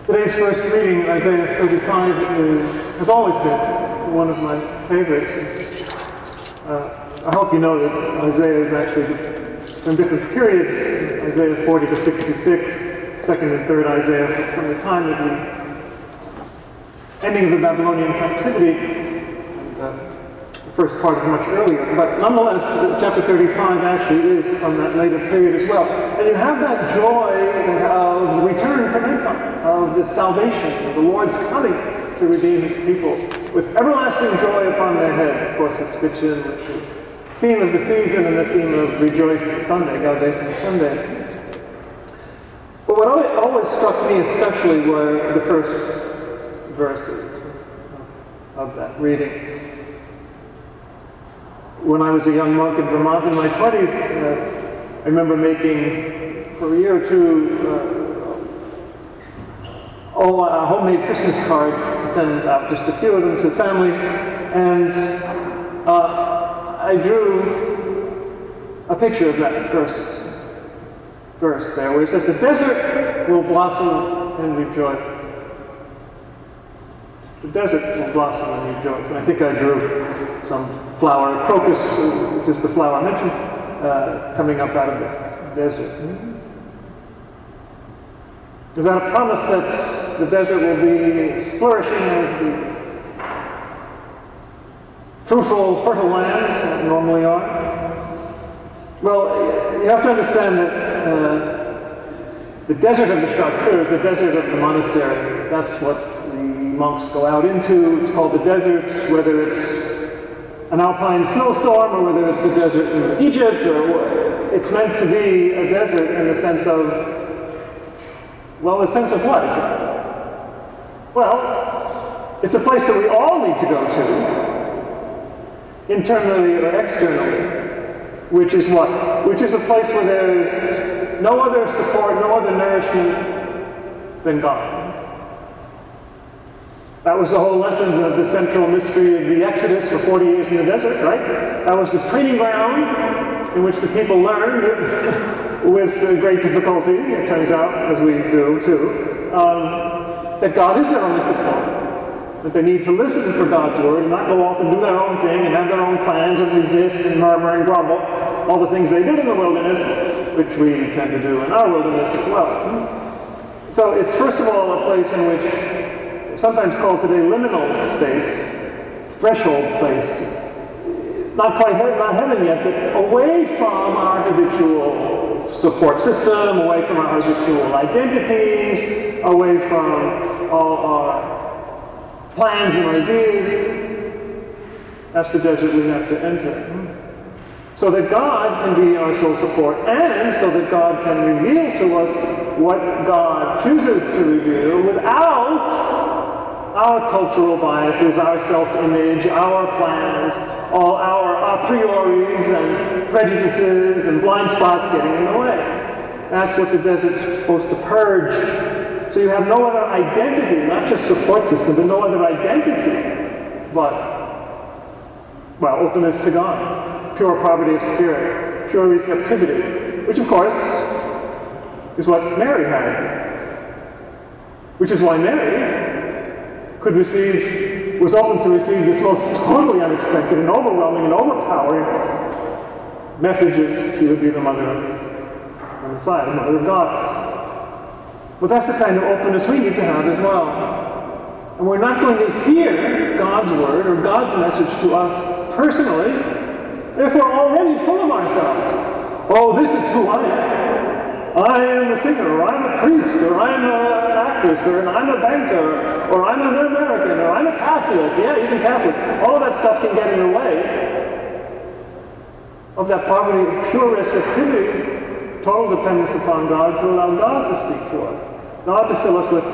Today's first reading, Isaiah 35, has always been one of my favorites. I hope you know that Isaiah is actually from different periods, Isaiah 40 to 66, 2nd and 3rd Isaiah, from the time of the ending of the Babylonian captivity. And, the first part is much earlier, but nonetheless, chapter 35 actually is from that later period as well. And you have that joy of the return from exile, of the salvation, of the Lord's coming to redeem his people, with everlasting joy upon their heads, of course, which fits in with the theme of the season and the theme of Rejoice Sunday, Gaudete Sunday. But what always struck me especially were the first verses of that reading. When I was a young monk in Vermont in my 20s, I remember making, for a year or two, homemade Christmas cards to send out, just a few of them, to family. And I drew a picture of that first verse there, where it says, "The desert will blossom and rejoice." The desert will blossom and rejoice. And I think I drew some flower, crocus, which is the flower I mentioned, coming up out of the desert. Is that a promise that the desert will be as flourishing as the fruitful, fertile lands that normally are? Well, you have to understand that the desert of the Chartreuse, the desert of the monastery, that's what the monks go out into. It's called the desert, whether it's an alpine snowstorm or whether it's the desert in Egypt, or it's meant to be a desert in the sense of, well, the sense of what exactly? Well, it's a place that we all need to go to, internally or externally, which is what? Which is a place where there is no other support, no other nourishment than God. That was the whole lesson of the central mystery of the Exodus for 40 years in the desert, right? That was the training ground in which the people learned with great difficulty, it turns out, as we do too, that God is their only support. That they need to listen for God's word and not go off and do their own thing and have their own plans and resist and murmur and grumble. All the things they did in the wilderness, which we tend to do in our wilderness as well. So it's first of all a place in which, sometimes called today liminal space, threshold place, not quite not heaven yet, but away from our habitual support system, away from our habitual identities, away from all our plans and ideas. That's the desert we have to enter. So that God can be our sole support, and so that God can reveal to us what God chooses to reveal without our cultural biases, our self-image, our plans, all our a prioris and prejudices and blind spots getting in the way. That's what the desert's supposed to purge. So you have no other identity, not just support system, but no other identity but, well, openness to God, pure poverty of spirit, pure receptivity, which of course is what Mary had. Which is why Mary was open to receive this most totally unexpected and overwhelming and overpowering message if she would be the mother of the Messiah, the mother of God. But that's the kind of openness we need to have as well. And we're not going to hear God's word or God's message to us personally if we're already full of ourselves. Oh, this is who I am. I am a singer, or I'm a priest, or I'm an actress, or I'm a banker, or I'm an American, or I'm a Catholic. Yeah, even Catholic. All of that stuff can get in the way of that poverty of pure receptivity, total dependence upon God, to allow God to speak to us. God to fill us with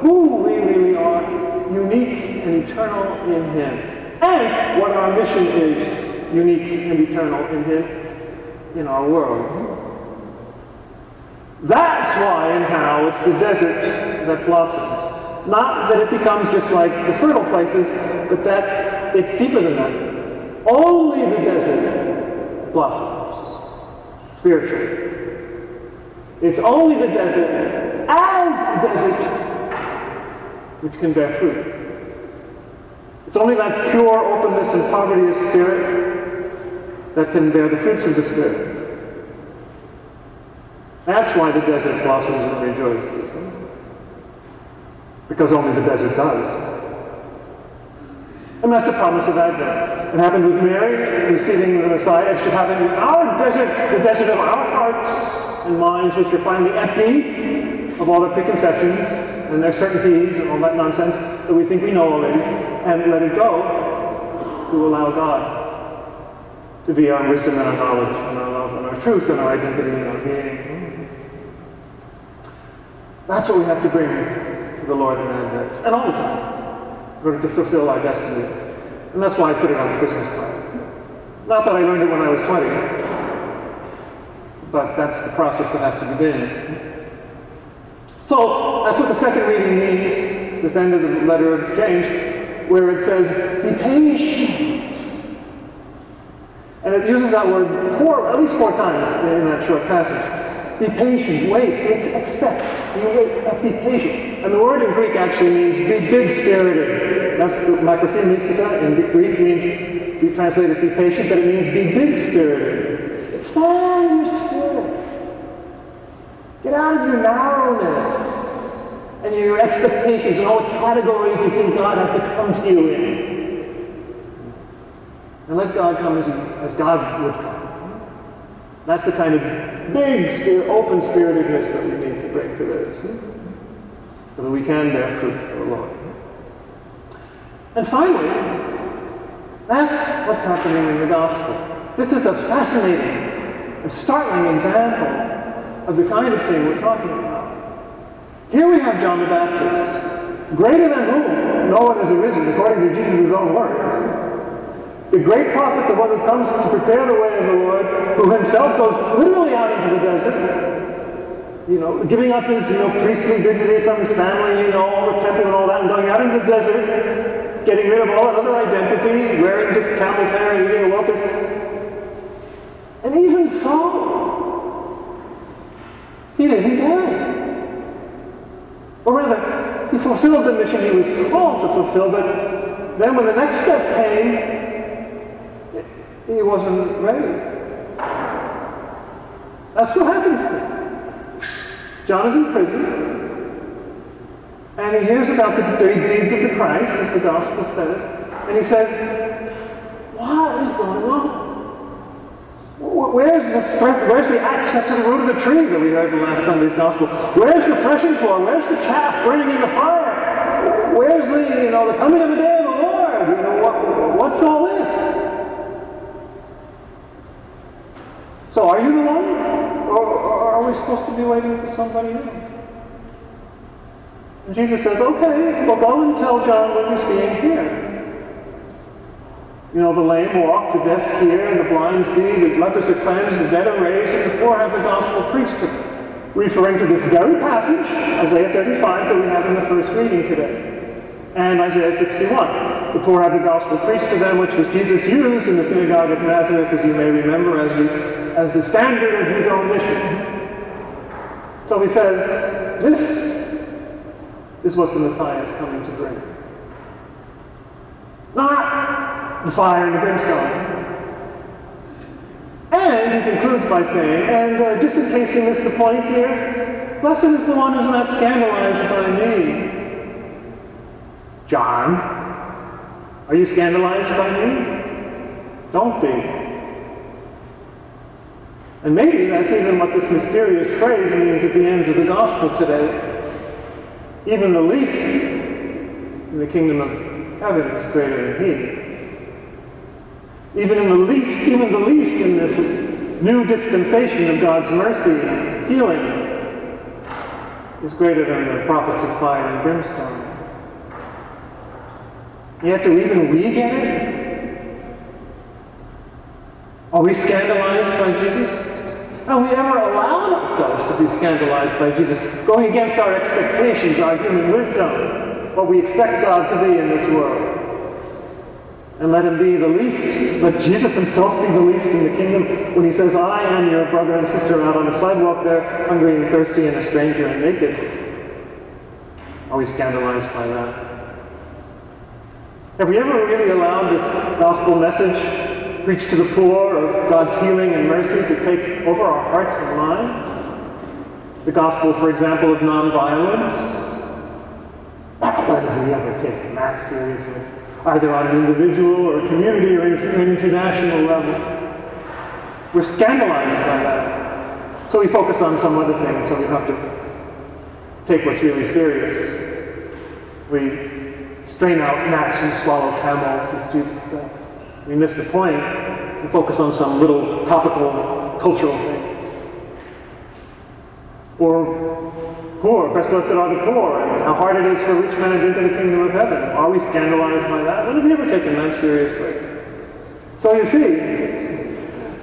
who we really are, unique and eternal in Him. And what our mission is, unique and eternal in Him, in our world. That's why and how it's the desert that blossoms. Not that it becomes just like the fertile places, but that it's deeper than that. Only the desert blossoms spiritually. It's only the desert, as the desert which can bear fruit. It's only that pure openness and poverty of spirit that can bear the fruits of the Spirit. That's why the desert blossoms and rejoices. Because only the desert does. And that's the promise of Advent. It happened with Mary, receiving the Messiah. It should happen in our desert, the desert of our hearts and minds, which are finally empty of all their preconceptions and their certainties and all that nonsense that we think we know already, and let it go to allow God to be our wisdom and our knowledge and our love and our truth and our identity and our being. That's what we have to bring to the Lord in Advent, and all the time, in order to fulfill our destiny. And that's why I put it on the Christmas card. Not that I learned it when I was 20, but that's the process that has to begin. So, that's what the second reading means, this end of the letter of James, where it says, be patient. And it uses that word at least four times in that short passage. Be patient, wait, expect, be patient. And the word in Greek actually means be big-spirited. That's the macrothemista in Greek means, be translated be patient, but it means be big-spirited. Expand your spirit. Get out of your narrowness and your expectations and all the categories you think God has to come to you in. And let God come as God would come. That's the kind of big spirit, open-spiritedness that we need to bring to this, so that we can bear fruit for the Lord. And finally, that's what's happening in the gospel. This is a fascinating and startling example of the kind of thing we're talking about. Here we have John the Baptist, greater than whom no one has arisen, according to Jesus' own words. The great prophet, the one who comes to prepare the way of the Lord, who himself goes literally out into the desert, giving up his, priestly dignity from his family, all the temple and all that, and going out into the desert, getting rid of all that other identity, wearing just camel's hair and eating locusts. And even so, he didn't get it. Or rather, he fulfilled the mission he was called to fulfill, but then when the next step came, he wasn't ready. That's what happens to him. John is in prison, and he hears about the dirty deeds of the Christ, as the gospel says, and he says, what is going on? Where's the axe set to the root of the tree that we heard in last Sunday's gospel? Where's the threshing floor? Where's the chaff burning in the fire? Where's the coming of the day of the Lord? What's all this? So are you the one? Or are we supposed to be waiting for somebody else? And Jesus says, okay, well go and tell John what you see and hear. The lame walk, the deaf hear, the blind see, the lepers are cleansed, the dead are raised, and the poor have the gospel preached to them. Referring to this very passage, Isaiah 35, that we have in the first reading today. And Isaiah 61. The poor have the gospel preached to them, which was Jesus used in the synagogue of Nazareth, as you may remember, as the standard of his own mission. So he says, this is what the Messiah is coming to bring. Not the fire and the brimstone. And he concludes by saying, and just in case you missed the point here, blessed is the one who's not scandalized by me. John, are you scandalized by me? Don't be. And maybe that's even what this mysterious phrase means at the ends of the gospel today. Even the least in the kingdom of heaven is greater than he. Even the least in this new dispensation of God's mercy and healing is greater than the prophets of fire and brimstone. Yet do even we get it? Are we scandalized by Jesus? Have we ever allowed ourselves to be scandalized by Jesus, going against our expectations, our human wisdom, what we expect God to be in this world? And let him be the least, let Jesus himself be the least in the kingdom when he says, I am your brother and sister out on the sidewalk there, hungry and thirsty and a stranger and naked. Are we scandalized by that? Have we ever really allowed this gospel message, preached to the poor, of God's healing and mercy to take over our hearts and minds? The gospel, for example, of nonviolence? When have we ever taken that seriously? Either on an individual or community or international level. We're scandalized by that. So we focus on some other thing, so we don't have to take what's really serious. We strain out gnats and swallow camels, as Jesus says. We miss the point. We focus on some little topical, cultural thing. Or poor, blessed are the poor, and how hard it is for a rich man to enter the kingdom of heaven. Are we scandalized by that? When have you ever taken that seriously? So you see,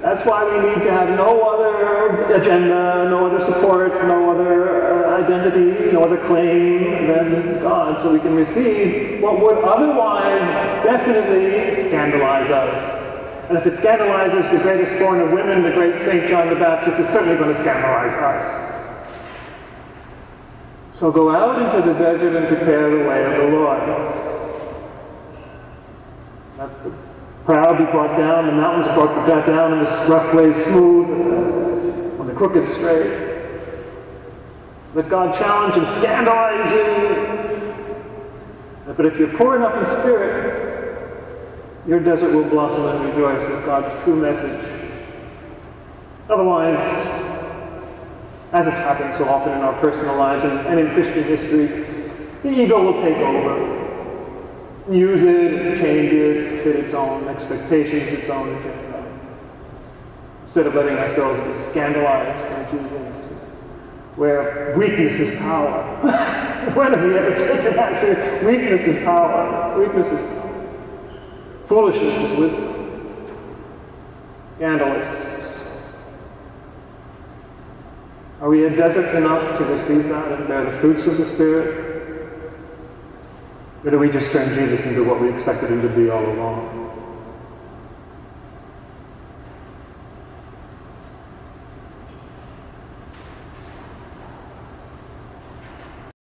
that's why we need to have no other agenda, no other support, no other identity, no other claim than God, so we can receive what would otherwise definitely scandalize us. And if it scandalizes the greatest born of women, the great St. John the Baptist, it's certainly going to scandalize us. So go out into the desert and prepare the way of the Lord. Let the proud be brought down, the mountains are brought down, and the rough way smooth, and the crooked straight. Let God challenge and scandalize you. But if you're poor enough in spirit, your desert will blossom and rejoice with God's true message. Otherwise, as has happened so often in our personal lives and in Christian history, the ego will take over. Use it and change it to fit its own expectations, its own agenda. Instead of letting ourselves be scandalized by Jesus, where weakness is power. When have we ever taken that seriously? Weakness is power. Weakness is power. Foolishness is wisdom. Scandalous. Are we a desert enough to receive that and bear the fruits of the Spirit? Or do we just turn Jesus into what we expected him to be all along?